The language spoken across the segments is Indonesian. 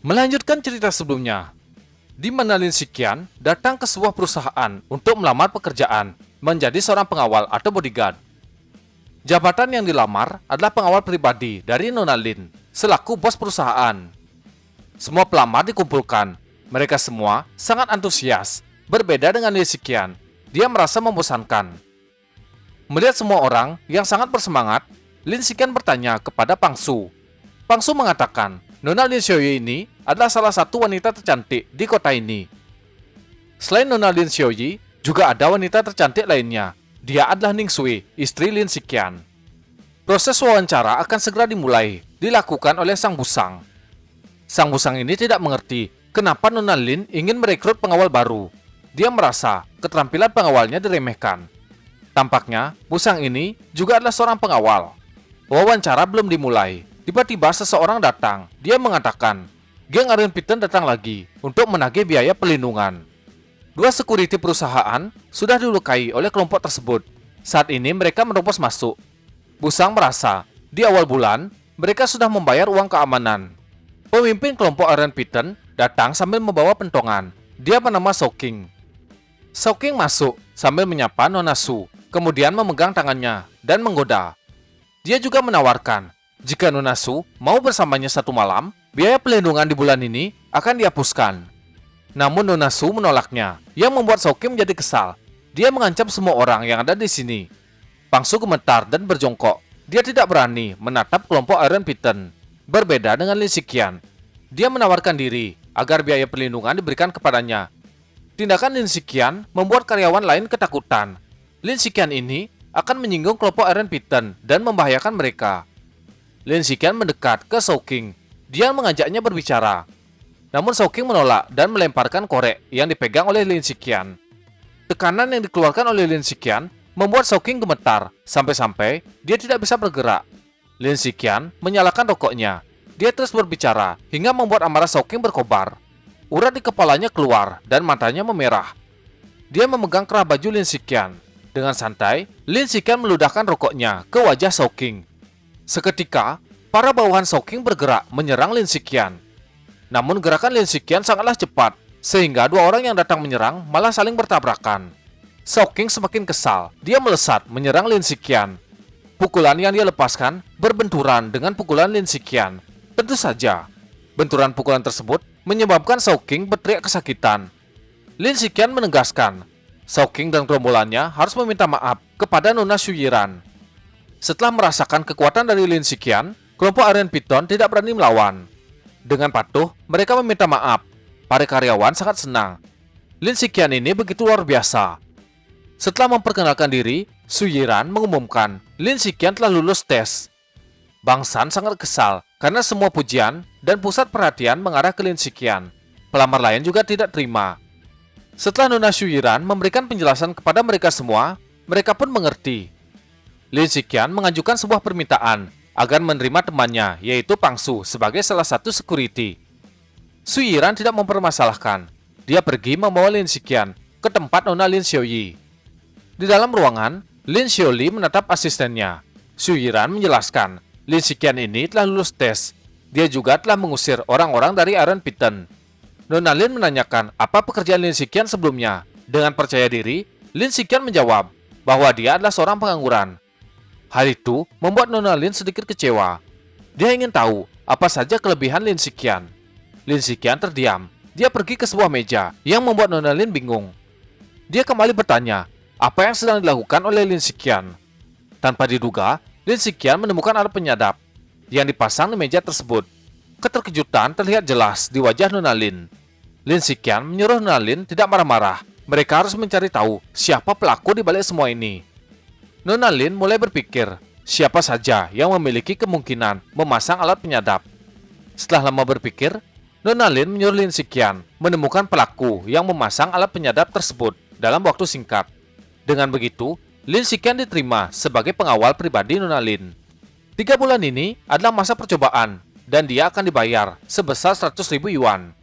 Melanjutkan cerita sebelumnya, di mana Lin Shiqian datang ke sebuah perusahaan untuk melamar pekerjaan menjadi seorang pengawal atau bodyguard. Jabatan yang dilamar adalah pengawal pribadi dari Nona Lin selaku bos perusahaan. Semua pelamar dikumpulkan. Mereka semua sangat antusias. Berbeda dengan Lin Shiqian, dia merasa membosankan. Melihat semua orang yang sangat bersemangat, Lin Shiqian bertanya kepada Pang Su. Pang Su mengatakan, Nona Lin Xiaoyi ini adalah salah satu wanita tercantik di kota ini. Selain Nona Lin Xiaoyi, juga ada wanita tercantik lainnya. Dia adalah Ning Sui, istri Lin Shiqian. Proses wawancara akan segera dimulai, dilakukan oleh Sang Busang. Sang Busang ini tidak mengerti kenapa Nona Lin ingin merekrut pengawal baru. Dia merasa keterampilan pengawalnya diremehkan. Tampaknya, Busang ini juga adalah seorang pengawal. Wawancara belum dimulai. Tiba-tiba seseorang datang. Dia mengatakan, geng Iron Piton datang lagi untuk menagih biaya pelindungan. Dua security perusahaan sudah dilukai oleh kelompok tersebut. Saat ini mereka menerobos masuk. Busang merasa, di awal bulan, mereka sudah membayar uang keamanan. Pemimpin kelompok Iron Piton datang sambil membawa pentongan. Dia bernama Soking. Soking masuk sambil menyapa Nona Su, kemudian memegang tangannya dan menggoda. Dia juga menawarkan, jika Nona Su mau bersamanya satu malam, biaya pelindungan di bulan ini akan dihapuskan. Namun Nona Su menolaknya, yang membuat Soking menjadi kesal. Dia mengancam semua orang yang ada di sini. Pang Su gemetar dan berjongkok. Dia tidak berani menatap kelompok Iron Piton. Berbeda dengan Lin Shiqian, dia menawarkan diri agar biaya perlindungan diberikan kepadanya. Tindakan Lin Shiqian membuat karyawan lain ketakutan. Lin Shiqian ini akan menyinggung kelompok Iron Piton dan membahayakan mereka. Lin Shiqian mendekat ke Soking. Dia mengajaknya berbicara. Namun Soking menolak dan melemparkan korek yang dipegang oleh Lin Shiqian. Tekanan yang dikeluarkan oleh Lin Shiqian membuat Soking gemetar, sampai-sampai dia tidak bisa bergerak. Lin Shiqian menyalakan rokoknya. Dia terus berbicara hingga membuat amarah Soking berkobar. Urat di kepalanya keluar dan matanya memerah. Dia memegang kerah baju Lin Shiqian. Dengan santai, Lin Shiqian meludahkan rokoknya ke wajah Soking. Seketika, para bawahan Soking bergerak menyerang Lin Shiqian. Namun gerakan Lin Shiqian sangatlah cepat, sehingga dua orang yang datang menyerang malah saling bertabrakan. Soking semakin kesal, dia melesat menyerang Lin Shiqian. Pukulan yang dia lepaskan berbenturan dengan pukulan Lin Shiqian. Tentu saja, benturan pukulan tersebut menyebabkan Soking berteriak kesakitan. Lin Shiqian menegaskan, Soking dan gerombolannya harus meminta maaf kepada Nona Shuyiran. Setelah merasakan kekuatan dari Lin Shiqian, kelompok Iron Piton tidak berani melawan. Dengan patuh, mereka meminta maaf. Para karyawan sangat senang. Lin Shiqian ini begitu luar biasa. Setelah memperkenalkan diri, Shuyiran mengumumkan Lin Shiqian telah lulus tes. Bang San sangat kesal karena semua pujian dan pusat perhatian mengarah ke Lin Shiqian. Pelamar lain juga tidak terima. Setelah Nona Shuyiran memberikan penjelasan kepada mereka semua, mereka pun mengerti. Lin Shiqian mengajukan sebuah permintaan agar menerima temannya, yaitu Pang Su, sebagai salah satu security. Shuyiran tidak mempermasalahkan. Dia pergi membawa Lin Shiqian ke tempat Nona Lin Xiaoyi. Di dalam ruangan, Lin Xiaoli menatap asistennya. Shuyiran menjelaskan, Lin Shiqian ini telah lulus tes. Dia juga telah mengusir orang-orang dari Iron Piton. Nona Lin menanyakan apa pekerjaan Lin Shiqian sebelumnya. Dengan percaya diri, Lin Shiqian menjawab bahwa dia adalah seorang pengangguran. Hal itu membuat Nona Lin sedikit kecewa. Dia ingin tahu apa saja kelebihan Lin Shiqian. Lin Shiqian terdiam. Dia pergi ke sebuah meja yang membuat Nona Lin bingung. Dia kembali bertanya apa yang sedang dilakukan oleh Lin Shiqian. Tanpa diduga, Lin Shiqian menemukan alat penyadap yang dipasang di meja tersebut. Keterkejutan terlihat jelas di wajah Nona Lin. Lin Shiqian menyuruh Nona Lin tidak marah-marah. Mereka harus mencari tahu siapa pelaku di balik semua ini. Nona Lin mulai berpikir, siapa saja yang memiliki kemungkinan memasang alat penyadap. Setelah lama berpikir, Nona Lin menyuruh Lin Shiqian menemukan pelaku yang memasang alat penyadap tersebut dalam waktu singkat. Dengan begitu, Lin Shiqian diterima sebagai pengawal pribadi Nona Lin. 3 bulan ini adalah masa percobaan, dan dia akan dibayar sebesar 100.000 yuan.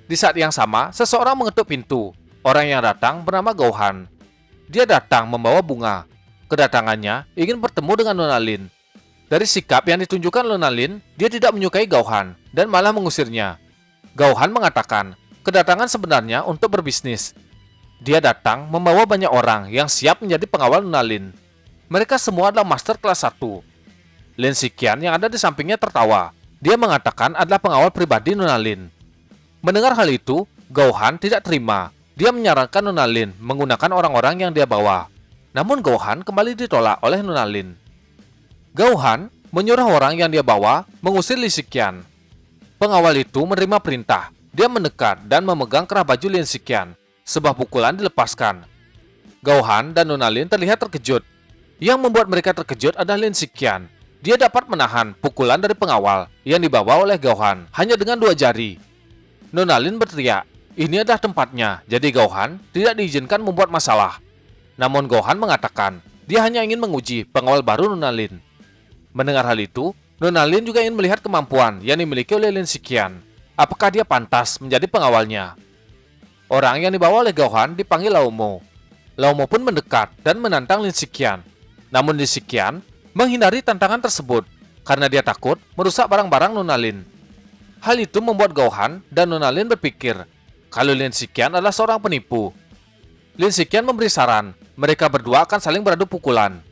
Di saat yang sama, seseorang mengetuk pintu. Orang yang datang bernama Gouhan. Dia datang membawa bunga. Kedatangannya ingin bertemu dengan Nona Lin. Dari sikap yang ditunjukkan Nona Lin, dia tidak menyukai Gouhan dan malah mengusirnya. Gauhan mengatakan, kedatangan sebenarnya untuk berbisnis. Dia datang membawa banyak orang yang siap menjadi pengawal Nona Lin. Mereka semua adalah master kelas 1. Lin Shiqian yang ada di sampingnya tertawa. Dia mengatakan adalah pengawal pribadi Nona Lin. Mendengar hal itu, Gauhan tidak terima. Dia menyarankan Nona Lin menggunakan orang-orang yang dia bawa. Namun Gauhan kembali ditolak oleh Nona Lin. Gauhan menyuruh orang yang dia bawa mengusir Lin Shiqian. Pengawal itu menerima perintah. Dia mendekat dan memegang kerah baju Lin Shiqian. Sebuah pukulan dilepaskan. Gauhan dan Nona Lin terlihat terkejut. Yang membuat mereka terkejut adalah Lin Shiqian. Dia dapat menahan pukulan dari pengawal yang dibawa oleh Gauhan hanya dengan 2 jari. Nona Lin berteriak, ini adalah tempatnya, jadi Gauhan tidak diizinkan membuat masalah. Namun Gauhan mengatakan, dia hanya ingin menguji pengawal baru Nona Lin. Mendengar hal itu, Nona Lin juga ingin melihat kemampuan yang dimiliki oleh Lin Shiqian. Apakah dia pantas menjadi pengawalnya? Orang yang dibawa oleh Gauhan dipanggil Lao Mo. Lao Mo pun mendekat dan menantang Lin Shiqian. Namun Lin Shiqian menghindari tantangan tersebut karena dia takut merusak barang-barang Nona Lin. Hal itu membuat Gauhan dan Nona Lin berpikir kalau Lin Shiqian adalah seorang penipu. Lin Shiqian memberi saran, mereka berdua akan saling beradu pukulan.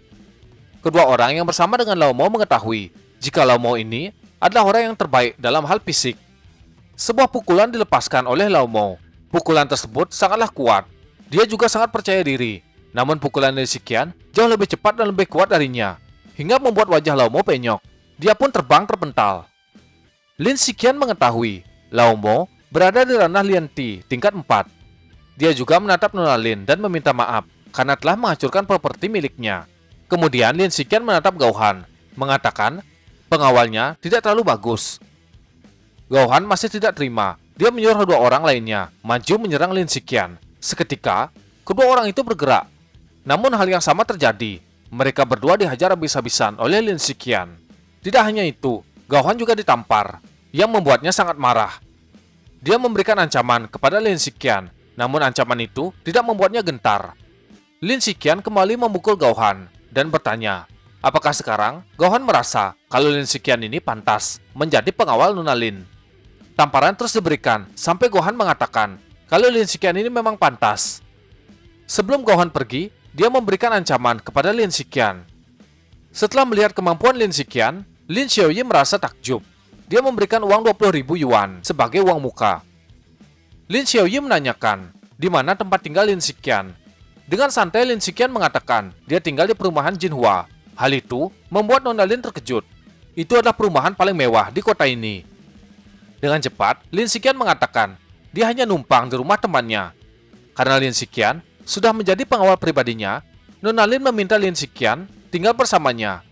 Kedua orang yang bersama dengan Lao Mo mengetahui jika Lao Mo ini adalah orang yang terbaik dalam hal fisik. Sebuah pukulan dilepaskan oleh Lao Mo. Pukulan tersebut sangatlah kuat. Dia juga sangat percaya diri. Namun pukulan Lin Shiqian jauh lebih cepat dan lebih kuat darinya, hingga membuat wajah Lao Mo penyok. Dia pun terbang terpental. Lin Shiqian mengetahui Lao Mo berada di ranah Lian Ti tingkat 4. Dia juga menatap Nona Lin dan meminta maaf karena telah menghancurkan properti miliknya. Kemudian Lin Shiqian menatap Gauhan, mengatakan pengawalnya tidak terlalu bagus. Gauhan masih tidak terima. Dia menyuruh 2 orang lainnya maju menyerang Lin Shiqian. Seketika, kedua orang itu bergerak. Namun hal yang sama terjadi. Mereka berdua dihajar habis-habisan oleh Lin Shiqian. Tidak hanya itu, Gauhan juga ditampar, yang membuatnya sangat marah. Dia memberikan ancaman kepada Lin Shiqian, namun ancaman itu tidak membuatnya gentar. Lin Shiqian kembali memukul Gauhan dan bertanya, apakah sekarang Gauhan merasa kalau Lin Shiqian ini pantas menjadi pengawal Nona Lin? Tamparan terus diberikan sampai Gauhan mengatakan kalau Lin Shiqian ini memang pantas. Sebelum Gauhan pergi, dia memberikan ancaman kepada Lin Shiqian. Setelah melihat kemampuan Lin Shiqian, Lin Xiaoyi merasa takjub. Dia memberikan uang 20.000 yuan sebagai uang muka. Lin Xiaoyi menanyakan, di mana tempat tinggal Lin Shiqian. Dengan santai Lin Shiqian mengatakan, dia tinggal di perumahan Jinhua. Hal itu membuat Nona Lin terkejut. Itu adalah perumahan paling mewah di kota ini. Dengan cepat, Lin Shiqian mengatakan, dia hanya numpang di rumah temannya. Karena Lin Shiqian sudah menjadi pengawal pribadinya, Nona Lin meminta Lin Shiqian tinggal bersamanya.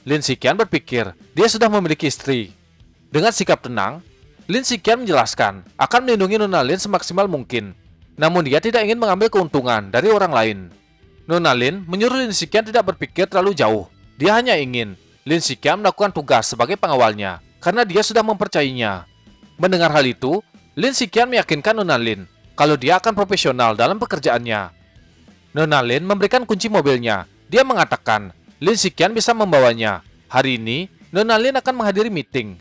Lin Shiqian berpikir dia sudah memiliki istri. Dengan sikap tenang, Lin Shiqian menjelaskan akan melindungi Nona Lin semaksimal mungkin. Namun dia tidak ingin mengambil keuntungan dari orang lain. Nona Lin menyuruh Lin Shiqian tidak berpikir terlalu jauh. Dia hanya ingin Lin Shiqian melakukan tugas sebagai pengawalnya karena dia sudah mempercayainya. Mendengar hal itu, Lin Shiqian meyakinkan Nona Lin kalau dia akan profesional dalam pekerjaannya. Nona Lin memberikan kunci mobilnya. Dia mengatakan Lin Shiqian bisa membawanya. Hari ini, Nona Lin akan menghadiri meeting.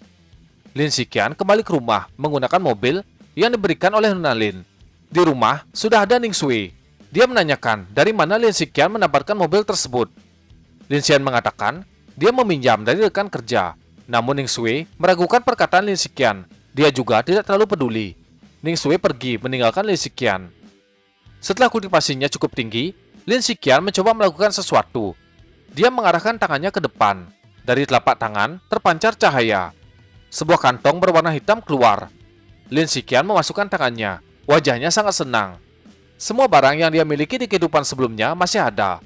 Lin Shiqian kembali ke rumah menggunakan mobil yang diberikan oleh Nona Lin. Di rumah, sudah ada Ning Sui. Dia menanyakan dari mana Lin Shiqian mendapatkan mobil tersebut. Lin Shiqian mengatakan dia meminjam dari rekan kerja. Namun Ning Sui meragukan perkataan Lin Shiqian. Dia juga tidak terlalu peduli. Ning Sui pergi meninggalkan Lin Shiqian. Setelah kultivasinya cukup tinggi, Lin Shiqian mencoba melakukan sesuatu. Dia mengarahkan tangannya ke depan. Dari telapak tangan terpancar cahaya. Sebuah kantong berwarna hitam keluar. Lin Shiqian memasukkan tangannya. Wajahnya sangat senang. Semua barang yang dia miliki di kehidupan sebelumnya masih ada.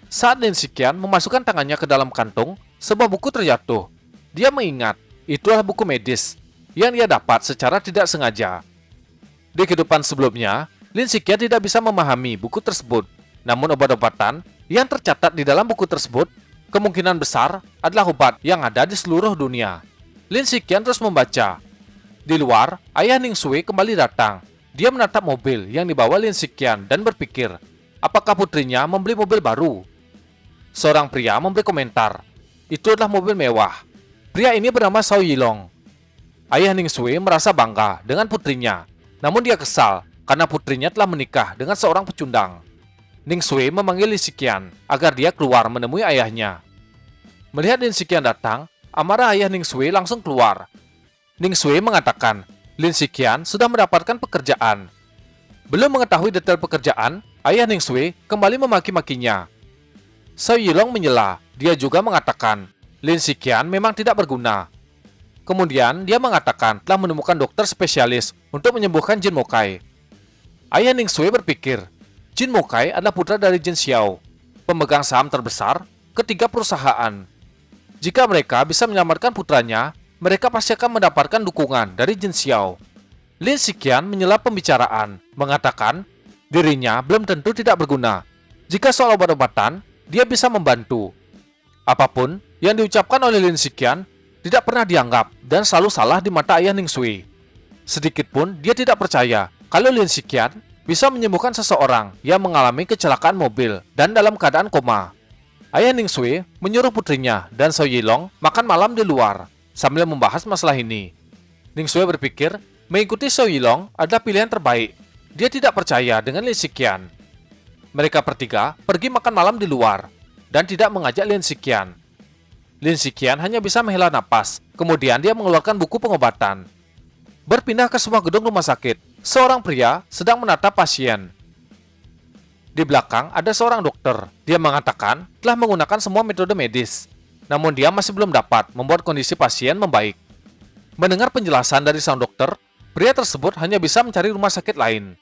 Saat Lin Shiqian memasukkan tangannya ke dalam kantung, sebuah buku terjatuh. Dia mengingat, itu adalah buku medis yang dia dapat secara tidak sengaja. Di kehidupan sebelumnya, Lin Shiqian tidak bisa memahami buku tersebut. Namun obat-obatan yang tercatat di dalam buku tersebut kemungkinan besar adalah obat yang ada di seluruh dunia. Lin Shiqian terus membaca. Di luar, ayah Ning Sui kembali datang. Dia menatap mobil yang dibawa Lin Shiqian dan berpikir, apakah putrinya membeli mobil baru? Seorang pria memberi komentar, itu adalah mobil mewah. Pria ini bernama Shao Yilong. Ayah Ning Sui merasa bangga dengan putrinya, namun dia kesal karena putrinya telah menikah dengan seorang pecundang. Ning Sui memanggil Lin Shiqian agar dia keluar menemui ayahnya. Melihat Lin Shiqian datang, amarah ayah Ning Sui langsung keluar. Ning Sui mengatakan Lin Shiqian sudah mendapatkan pekerjaan. Belum mengetahui detail pekerjaan, ayah Ning Sui kembali memaki-makinya. Zhao Yilong menyela, dia juga mengatakan Lin Shiqian memang tidak berguna. Kemudian dia mengatakan telah menemukan dokter spesialis untuk menyembuhkan Jin Mokai. Ayah Ning Sui berpikir, Jin Mokai adalah putra dari Jin Xiao, pemegang saham terbesar ketiga perusahaan. Jika mereka bisa menyelamatkan putranya, mereka pasti akan mendapatkan dukungan dari Jin Xiao. Lin Shiqian menyela pembicaraan, mengatakan dirinya belum tentu tidak berguna. Jika soal obat-obatan, dia bisa membantu. Apapun yang diucapkan oleh Lin Shiqian tidak pernah dianggap dan selalu salah di mata ayah Ning Sui. Sedikitpun dia tidak percaya kalau Lin Shiqian bisa menyembuhkan seseorang yang mengalami kecelakaan mobil dan dalam keadaan koma. Ayah Ning Sui menyuruh putrinya dan Zhao Yilong makan malam di luar sambil membahas masalah ini. Ning Sui berpikir mengikuti Zhao Yilong adalah pilihan terbaik. Dia tidak percaya dengan Lin Shiqian. Mereka bertiga pergi makan malam di luar dan tidak mengajak Lin Shiqian. Lin Shiqian hanya bisa menghela napas, kemudian dia mengeluarkan buku pengobatan. Berpindah ke sebuah gedung rumah sakit, seorang pria sedang menatap pasien. Di belakang ada seorang dokter. Dia mengatakan telah menggunakan semua metode medis, namun dia masih belum dapat membuat kondisi pasien membaik. Mendengar penjelasan dari sang dokter, pria tersebut hanya bisa mencari rumah sakit lain.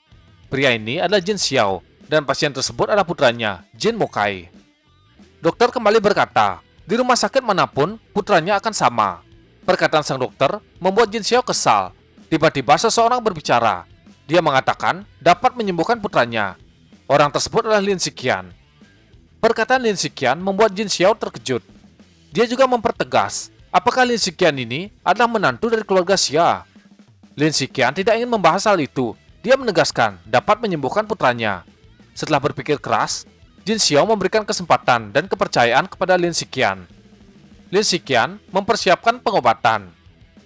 Pria ini adalah Jin Xiao, dan pasien tersebut adalah putranya, Jin Mokai. Dokter kembali berkata, di rumah sakit manapun, putranya akan sama. Perkataan sang dokter membuat Jin Xiao kesal. Tiba-tiba seseorang berbicara. Dia mengatakan dapat menyembuhkan putranya. Orang tersebut adalah Lin Shiqian. Perkataan Lin Shiqian membuat Jin Xiao terkejut. Dia juga mempertegas, apakah Lin Shiqian ini adalah menantu dari keluarga Xia? Lin Shiqian tidak ingin membahas hal itu. Dia menegaskan dapat menyembuhkan putranya. Setelah berpikir keras, Jin Xiao memberikan kesempatan dan kepercayaan kepada Lin Shiqian. Lin Shiqian mempersiapkan pengobatan.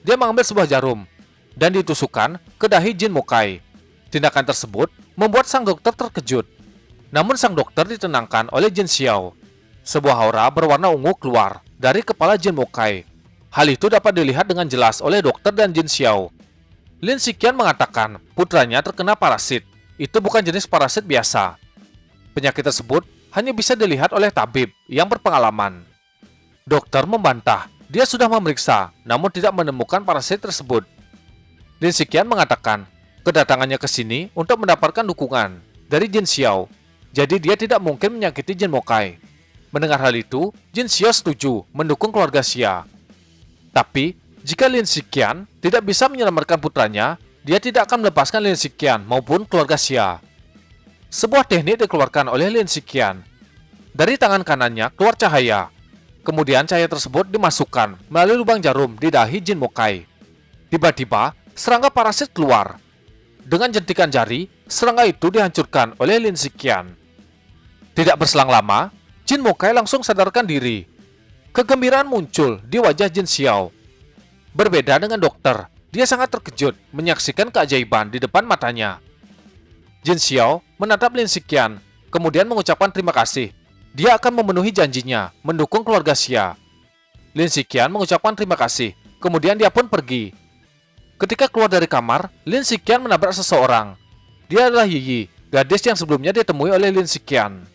Dia mengambil sebuah jarum dan ditusukkan ke dahi Jin Mokai. Tindakan tersebut membuat sang dokter terkejut. Namun sang dokter ditenangkan oleh Jin Xiao. Sebuah aura berwarna ungu keluar dari kepala Jin Mokai. Hal itu dapat dilihat dengan jelas oleh dokter dan Jin Xiao. Lin Shiqian mengatakan putranya terkena parasit. Itu bukan jenis parasit biasa. Penyakit tersebut hanya bisa dilihat oleh tabib yang berpengalaman. Dokter membantah, dia sudah memeriksa, namun tidak menemukan parasit tersebut. Lin Shiqian mengatakan kedatangannya ke sini untuk mendapatkan dukungan dari Jin Xiao. Jadi dia tidak mungkin menyakiti Jin Mokai. Mendengar hal itu, Jin Xiao setuju mendukung keluarga Xia. Tapi, jika Lin Shiqian tidak bisa menyelamatkan putranya, dia tidak akan melepaskan Lin Shiqian maupun keluarga Xia. Sebuah teknik dikeluarkan oleh Lin Shiqian. Dari tangan kanannya keluar cahaya. Kemudian cahaya tersebut dimasukkan melalui lubang jarum di dahi Jin Mokai. Tiba-tiba, serangga parasit keluar. Dengan jentikan jari, serangga itu dihancurkan oleh Lin Shiqian. Tidak berselang lama, Jin Mokai langsung sadarkan diri. Kegembiraan muncul di wajah Jin Xiao. Berbeda dengan dokter, dia sangat terkejut menyaksikan keajaiban di depan matanya. Jin Xiao menatap Lin Shiqian, kemudian mengucapkan terima kasih. Dia akan memenuhi janjinya mendukung keluarga Xia. Lin Shiqian mengucapkan terima kasih, kemudian dia pun pergi. Ketika keluar dari kamar, Lin Shiqian menabrak seseorang. Dia adalah Yi Yi, gadis yang sebelumnya ditemui oleh Lin Shiqian.